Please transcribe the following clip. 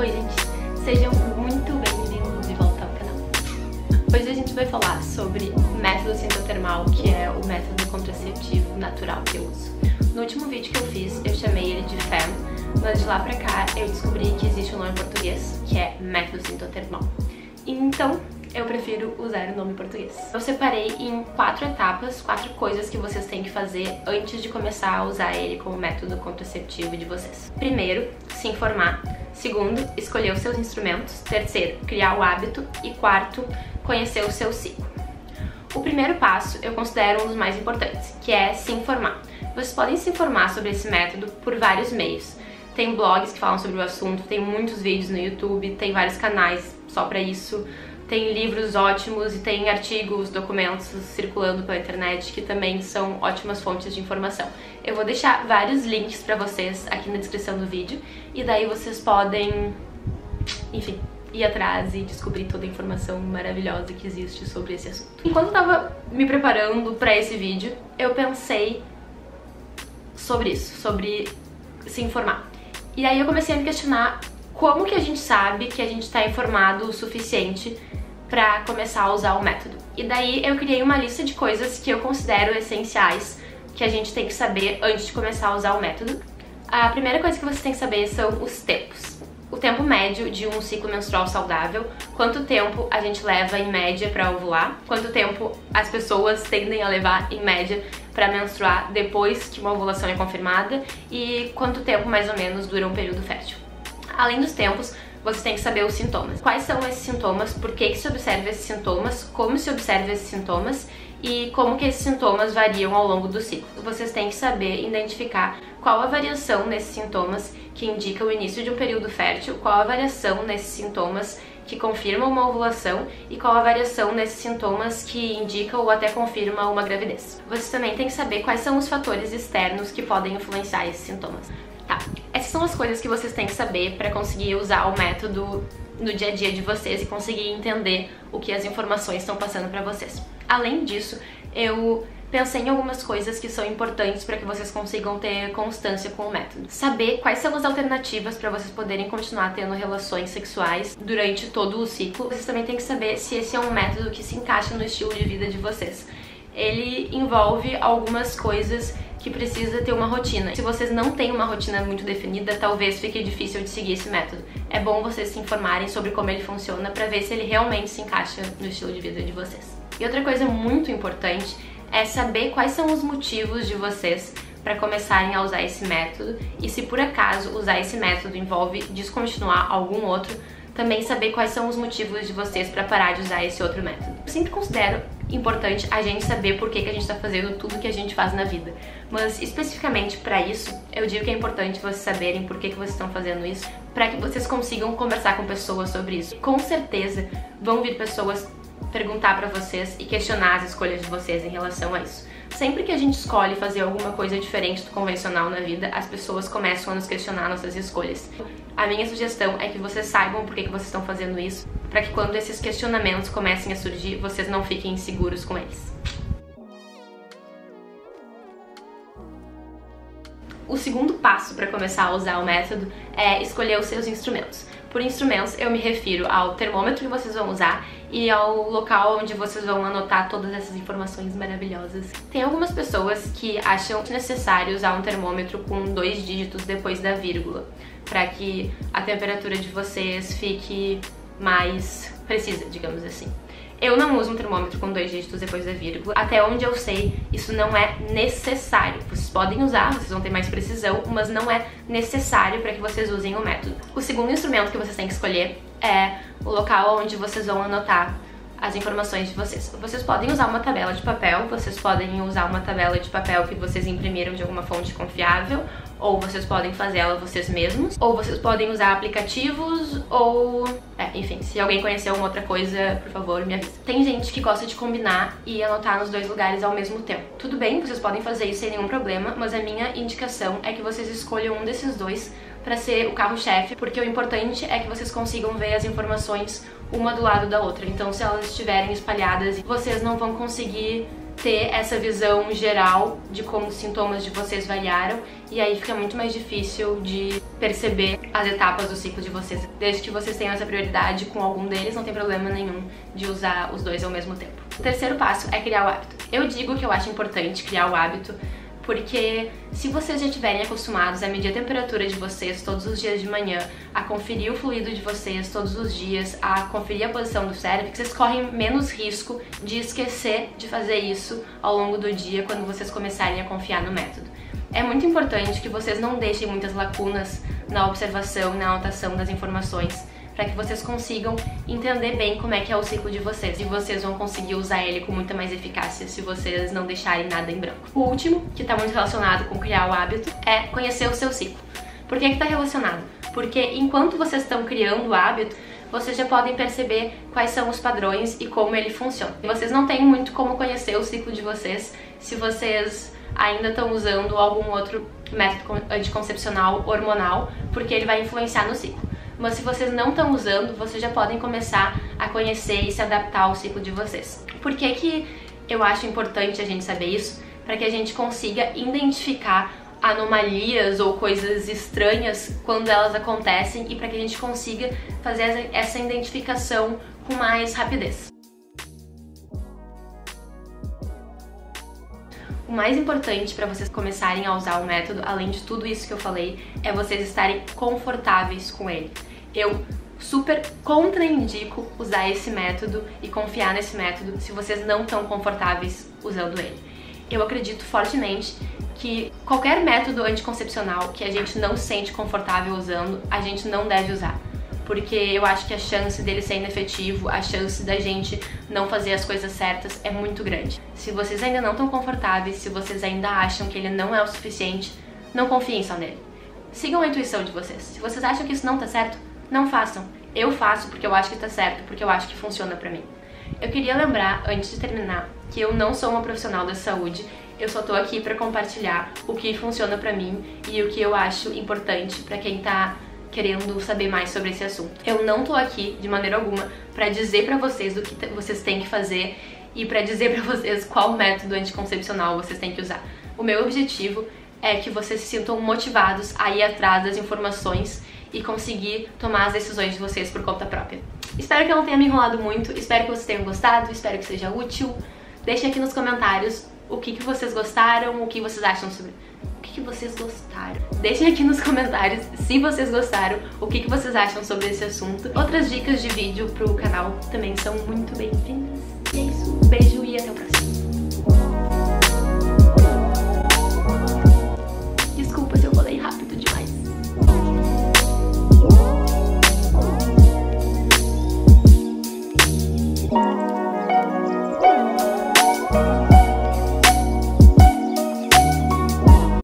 Oi gente, sejam muito bem-vindos de volta ao canal. Hoje a gente vai falar sobre o método sintotermal, que é o método contraceptivo natural que eu uso. No último vídeo que eu fiz, eu chamei ele de FEM, mas de lá pra cá eu descobri que existe um nome em português, que é método sintotermal. Então, eu prefiro usar o nome em português. Eu separei em 4 etapas, 4 coisas que vocês têm que fazer antes de começar a usar ele como método contraceptivo de vocês. Primeiro, se informar. Segundo, escolher os seus instrumentos. Terceiro, criar o hábito. E quarto, conhecer o seu ciclo. O primeiro passo eu considero um dos mais importantes, que é se informar. Vocês podem se informar sobre esse método por vários meios. Tem blogs que falam sobre o assunto, tem muitos vídeos no YouTube, tem vários canais só pra isso. Tem livros ótimos e tem artigos, documentos circulando pela internet que também são ótimas fontes de informação. Eu vou deixar vários links pra vocês aqui na descrição do vídeo e daí vocês podem, enfim, ir atrás e descobrir toda a informação maravilhosa que existe sobre esse assunto. Enquanto eu tava me preparando pra esse vídeo, eu pensei sobre isso, sobre se informar. E aí eu comecei a me questionar como que a gente sabe que a gente tá informado o suficiente pra começar a usar o método. E daí eu criei uma lista de coisas que eu considero essenciais que a gente tem que saber antes de começar a usar o método. A primeira coisa que você tem que saber são os tempos. O tempo médio de um ciclo menstrual saudável, quanto tempo a gente leva em média pra ovular, quanto tempo as pessoas tendem a levar em média pra menstruar depois que uma ovulação é confirmada e quanto tempo mais ou menos dura um período fértil. Além dos tempos, você tem que saber os sintomas. Quais são esses sintomas, por que se observa esses sintomas, como se observa esses sintomas e como que esses sintomas variam ao longo do ciclo. Vocês têm que saber identificar qual a variação nesses sintomas que indica o início de um período fértil, qual a variação nesses sintomas que confirma uma ovulação e qual a variação nesses sintomas que indica ou até confirma uma gravidez. Vocês também têm que saber quais são os fatores externos que podem influenciar esses sintomas. Tá, essas são as coisas que vocês têm que saber para conseguir usar o método no dia a dia de vocês e conseguir entender o que as informações estão passando para vocês. Além disso, eu pensei em algumas coisas que são importantes para que vocês consigam ter constância com o método. Saber quais são as alternativas para vocês poderem continuar tendo relações sexuais durante todo o ciclo. Vocês também têm que saber se esse é um método que se encaixa no estilo de vida de vocês. Ele envolve algumas coisas que precisa ter uma rotina. Se vocês não têm uma rotina muito definida, talvez fique difícil de seguir esse método. É bom vocês se informarem sobre como ele funciona para ver se ele realmente se encaixa no estilo de vida de vocês. E outra coisa muito importante é saber quais são os motivos de vocês para começarem a usar esse método e se por acaso usar esse método envolve descontinuar algum outro, também saber quais são os motivos de vocês para parar de usar esse outro método. Eu sempre considero importante a gente saber por que a gente tá fazendo tudo que a gente faz na vida. Mas especificamente para isso, eu digo que é importante vocês saberem por que vocês estão fazendo isso, para que vocês consigam conversar com pessoas sobre isso. Com certeza vão vir pessoas perguntar para vocês e questionar as escolhas de vocês em relação a isso. Sempre que a gente escolhe fazer alguma coisa diferente do convencional na vida, as pessoas começam a nos questionar nossas escolhas. A minha sugestão é que vocês saibam por que vocês estão fazendo isso, para que quando esses questionamentos comecem a surgir, vocês não fiquem inseguros com eles. O segundo passo para começar a usar o método é escolher os seus instrumentos. Por instrumentos, eu me refiro ao termômetro que vocês vão usar e ao local onde vocês vão anotar todas essas informações maravilhosas. Tem algumas pessoas que acham necessário usar um termômetro com 2 dígitos depois da vírgula, para que a temperatura de vocês fique mais precisa, digamos assim. Eu não uso um termômetro com 2 dígitos depois da vírgula. Até onde eu sei, isso não é necessário. Vocês podem usar, vocês vão ter mais precisão, mas não é necessário para que vocês usem o método. O segundo instrumento que vocês têm que escolher é o local onde vocês vão anotar as informações de vocês. Vocês podem usar uma tabela de papel, vocês podem usar uma tabela de papel que vocês imprimiram de alguma fonte confiável, ou vocês podem fazer ela vocês mesmos, ou vocês podem usar aplicativos, ou... enfim, se alguém conhecer alguma outra coisa, por favor, me avisa. Tem gente que gosta de combinar e anotar nos 2 lugares ao mesmo tempo. Tudo bem, vocês podem fazer isso sem nenhum problema, mas a minha indicação é que vocês escolham um desses 2 para ser o carro-chefe, porque o importante é que vocês consigam ver as informações uma do lado da outra. Então, se elas estiverem espalhadas, vocês não vão conseguir ter essa visão geral de como os sintomas de vocês variaram, e aí fica muito mais difícil de perceber as etapas do ciclo de vocês. Desde que vocês tenham essa prioridade com algum deles, não tem problema nenhum de usar os dois ao mesmo tempo. O terceiro passo é criar o hábito. Eu digo que eu acho importante criar o hábito porque se vocês já estiverem acostumados a medir a temperatura de vocês todos os dias de manhã, a conferir o fluido de vocês todos os dias, a conferir a posição do cérebro, vocês correm menos risco de esquecer de fazer isso ao longo do dia quando vocês começarem a confiar no método. É muito importante que vocês não deixem muitas lacunas na observação, na anotação das informações, para que vocês consigam entender bem como é que é o ciclo de vocês, e vocês vão conseguir usar ele com muita mais eficácia se vocês não deixarem nada em branco. O último, que está muito relacionado com criar o hábito, é conhecer o seu ciclo. Por que está relacionado? Porque enquanto vocês estão criando o hábito, vocês já podem perceber quais são os padrões e como ele funciona. Vocês não têm muito como conhecer o ciclo de vocês se vocês ainda estão usando algum outro método anticoncepcional hormonal, porque ele vai influenciar no ciclo. Mas se vocês não estão usando, vocês já podem começar a conhecer e se adaptar ao ciclo de vocês. Por que eu acho importante a gente saber isso? Para que a gente consiga identificar anomalias ou coisas estranhas quando elas acontecem e para que a gente consiga fazer essa identificação com mais rapidez. O mais importante para vocês começarem a usar o método, além de tudo isso que eu falei, é vocês estarem confortáveis com ele. Eu super contraindico usar esse método e confiar nesse método se vocês não estão confortáveis usando ele. Eu acredito fortemente que qualquer método anticoncepcional que a gente não se sente confortável usando, a gente não deve usar. Porque eu acho que a chance dele ser inefetivo, a chance da gente não fazer as coisas certas é muito grande. Se vocês ainda não estão confortáveis, se vocês ainda acham que ele não é o suficiente, não confiem só nele. Sigam a intuição de vocês. Se vocês acham que isso não tá certo, não façam. Eu faço porque eu acho que tá certo, porque eu acho que funciona pra mim. Eu queria lembrar, antes de terminar, que eu não sou uma profissional da saúde, eu só tô aqui pra compartilhar o que funciona pra mim e o que eu acho importante pra quem tá querendo saber mais sobre esse assunto. Eu não tô aqui, de maneira alguma, pra dizer pra vocês o que vocês têm que fazer e pra dizer pra vocês qual método anticoncepcional vocês têm que usar. O meu objetivo é que vocês se sintam motivados a ir atrás das informações e conseguir tomar as decisões de vocês por conta própria. Espero que eu não tenha me enrolado muito, espero que vocês tenham gostado, espero que seja útil. Deixem aqui nos comentários o que vocês gostaram, o que vocês acham sobre... O que vocês gostaram? Deixem aqui nos comentários se vocês gostaram, o que vocês acham sobre esse assunto. Outras dicas de vídeo pro canal também são muito bem-vindas. E é isso, um beijo e até o próximo.